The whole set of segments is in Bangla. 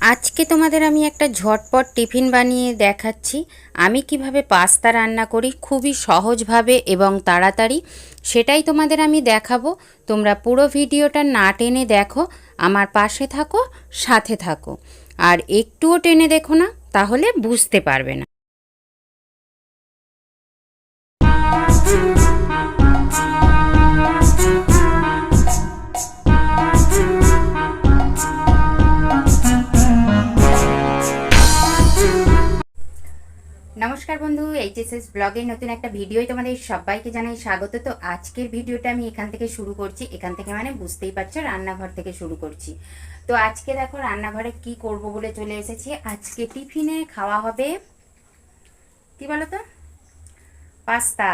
আজকে তোমাদের আমি একটা ঝটপট টিফিন বানিয়ে দেখাচ্ছি। আমি কিভাবে পাস্তা রান্না করি খুবই সহজভাবে এবং তাড়াতাড়ি, সেটাই তোমাদের আমি দেখাবো। তোমরা পুরো ভিডিওটা না টেনে দেখো, আমার পাশে থাকো, সাথে থাকো। আর একটুও টেনে দেখো না, তাহলে বুঝতে পারবে না। নমস্কার বন্ধু, এইচএসএস ব্লগের নতুন একটা ভিডিওই তোমাদের সবাইকে জানাই স্বাগত। তো আজকের ভিডিওটা আমি এখান থেকে শুরু করছি। এখান থেকে মানে বুঝতেই পারছো, রান্নাঘর থেকে শুরু করছি। তো আজকে দেখো রান্নাঘরে কি করব বলে চলে এসেছি। আজকে টিফিনে খাওয়া হবে কি বলো তো, পাস্তা।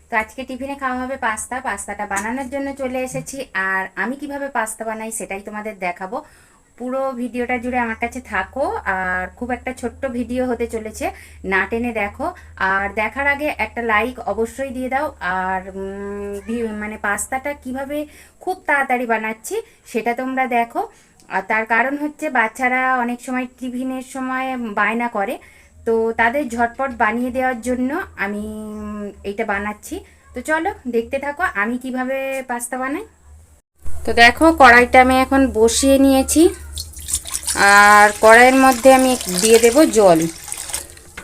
তো আজকে টিফিনে খাওয়া হবে পাস্তা। পাস্তাটা বানানোর জন্য চলে এসেছি। আর আমি কিভাবে পাস্তা বানাই সেটাই তোমাদের দেখাবো। পুরো ভিডিওটা জুড়ে আমার কাছে থাকো। আর খুব একটা ছোট্ট ভিডিও হতে চলেছে, না টেনে দেখো। আর দেখার আগে একটা লাইক অবশ্যই দিয়ে দাও। আর মানে পাস্তাটা কিভাবে খুব তাড়াতাড়ি বানাচ্ছি সেটা তোমরা দেখো। আর তার কারণ হচ্ছে বাচ্চারা অনেক সময় টিফিনের সময় বায়না করে, তো তাদের ঝটপট বানিয়ে দেওয়ার জন্য আমি এইটা বানাচ্ছি। তো চলো দেখতে থাকো আমি কিভাবে পাস্তা বানাই। তো দেখো কড়াইটা আমি এখন বসিয়ে নিয়েছি। আর কড়াইয়ের মধ্যে আমি দিয়ে দেব জল।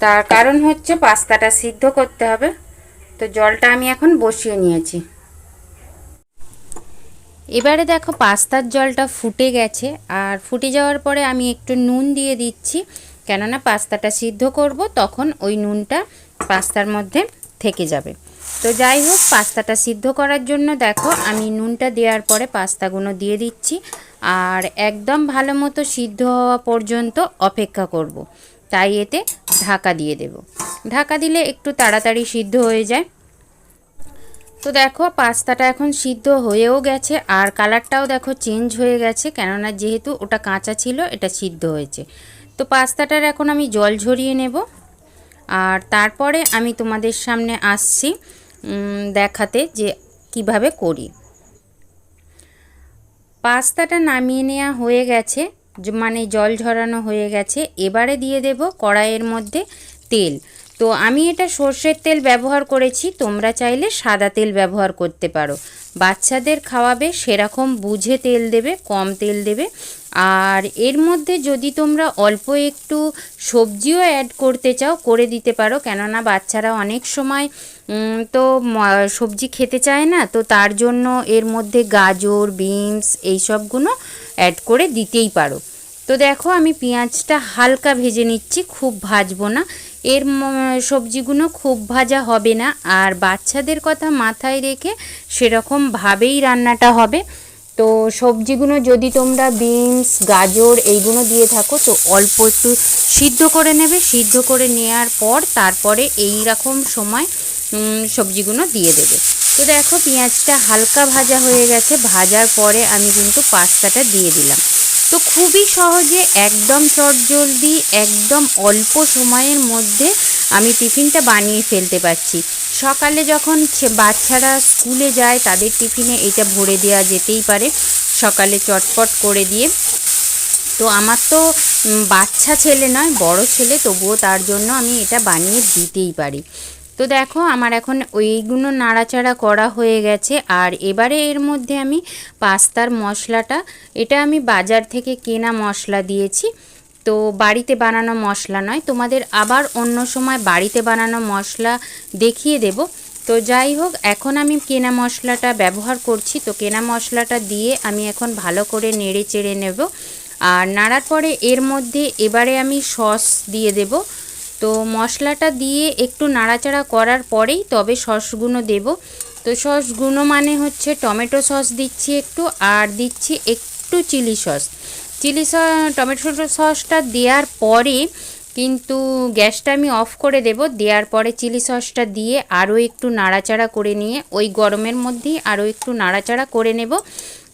তার কারণ হচ্ছে পাস্তাটা সিদ্ধ করতে হবে। তো জলটা আমি এখন বসিয়ে নিয়েছি। এবারে দেখো পাস্তার জলটা ফুটে গেছে। আর ফুটে যাওয়ার পরে আমি একটু নুন দিয়ে দিচ্ছি, কেননা পাস্তাটা সিদ্ধ করব, তখন ওই নুনটা পাস্তার মধ্যে থেকে যাবে। তো যাই হোক, পাস্তাটা সিদ্ধ করার জন্য দেখো আমি নুনটা দেওয়ার পরে পাস্তাগুলো দিয়ে দিচ্ছি। আর একদম ভালো মতো সিদ্ধ হওয়া পর্যন্ত অপেক্ষা করব। তাই এতে ঢাকা দিয়ে দেব। ঢাকা দিলে একটু তাড়াতাড়ি সিদ্ধ হয়ে যায়। তো দেখো পাস্তাটা এখন সিদ্ধ হয়েও গেছে। আর কালারটাও দেখো চেঞ্জ হয়ে গেছে, কেননা যেহেতু ওটা কাঁচা ছিল, এটা সিদ্ধ হয়েছে। তো পাস্তাটার এখন আমি জল ঝরিয়ে নেব। আর তারপরে আমি তোমাদের সামনে আসছি দেখাতে যে কিভাবে করি। পাস্তাটা নামিয়ে নেওয়া হয়ে গেছে, মানে জল ঝরানো হয়ে গেছে। এবারে দিয়ে দেব কড়াইয়ের মধ্যে তেল। তো আমি এটা সর্ষের তেল ব্যবহার করেছি, তোমরা চাইলে সাদা তেল ব্যবহার করতে পারো। বাচ্চাদের খাওয়াবে সেরকম বুঝে তেল দেবে, কম তেল দেবে। আর এর মধ্যে যদি তোমরা অল্প একটু সবজিও অ্যাড করতে চাও, করে দিতে পারো, কেননা বাচ্চারা অনেক সময় তো সবজি খেতে চায় না। তো তার জন্য এর মধ্যে গাজর, বিনস এই সবগুলো অ্যাড করে দিতেই পারো। তো দেখো আমি পেঁয়াজটা হালকা ভেজে নিচ্ছি, খুব ভাজবো না। এর সবজিগুলো খুব ভাজা হবে না। আর বাচ্চাদের কথা মাথায় রেখে সেরকমভাবেই রান্নাটা হবে। তো সবজিগুলো যদি তোমরা বিনস, গাজর এইগুলো দিয়ে থাকো, তো অল্প একটু সিদ্ধ করে নেবে। সিদ্ধ করে নেওয়ার পর তারপরে এই রকম সময় সবজিগুলো দিয়ে দেবে। তো দেখো পেঁয়াজটা হালকা ভাজা হয়ে গেছে। ভাজার পরে আমি কিন্তু পাস্তাটা দিয়ে দিলাম। তো খুবই সহজে, একদম চটজলদি, একদম অল্প সময়ের মধ্যে আমি টিফিনটা বানিয়ে ফেলতে পারছি। সকালে যখন বাচ্চারা স্কুলে যায়, তাদের টিফিনে এটা ভরে দেওয়া যেতেই পারে সকালে চটপট করে দিয়ে। তো আমার তো বাচ্চা ছেলে নয়, বড় ছেলে, তবুও তার জন্য আমি এটা বানিয়ে দিতেই পারি। তো দেখো আমার এখন ওইগুলো নাড়াচাড়া করা হয়ে গেছে। আর এবারে এর মধ্যে আমি পাস্তার মশলাটা, এটা আমি বাজার থেকে কেনা মশলা দিয়েছি। তো বাড়িতে বানানো মশলা নয়, তোমাদের আবার অন্য সময় বাড়িতে বানানো মশলা দেখিয়ে দেব। তো যাই হোক, এখন আমি কেনা মশলাটা ব্যবহার করছি। তো কেনা মশলাটা দিয়ে আমি এখন ভালো করে নেড়ে চেড়ে নেব। আর নাড়ার পরে এর মধ্যে এবারে আমি সস দিয়ে দেব। তো মশলাটা দিয়ে একটু নাড়াচাড়া করার পরেই তবে সসগুলো দেব। তো সসগুলো মানে হচ্ছে টমেটো সস দিচ্ছি একটু, আর দিচ্ছি একটু চিলি সস। টমেটো সসটা দেওয়ার পরে কিন্তু গ্যাসটা আমি অফ করে দেব। দেওয়ার পরে চিলি সসটা দিয়ে আরও একটু নাড়াচাড়া করে নিয়ে ওই গরমের মধ্যেই আরও একটু নাড়াচাড়া করে নেব।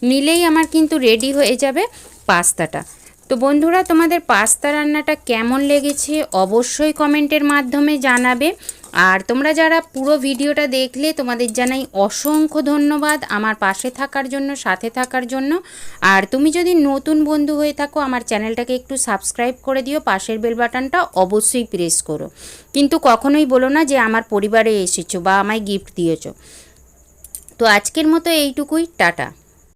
নিলেই আমার কিন্তু রেডি হয়ে যাবে পাস্তাটা। তো বন্ধুরা, তোমাদের পাস্তা রান্নাটা কেমন লেগেছে অবশ্যই কমেন্টের মাধ্যমে জানাবে। আর তোমরা যারা পুরো ভিডিওটা দেখলে তোমাদের জানাই অসংখ্য ধন্যবাদ আমার পাশে থাকার জন্য, সাথে থাকার জন্য। আর তুমি যদি নতুন বন্ধু হয়ে থাকো আমার চ্যানেলটাকে একটু সাবস্ক্রাইব করে দিও, পাশের বেল বাটনটা অবশ্যই প্রেস করো, কিন্তু কখনোই বলো না যে আমার পরিবারে এসেছো বা আমায় গিফট দিয়েছো। তো আজকের মতো এইটুকুই, টাটা।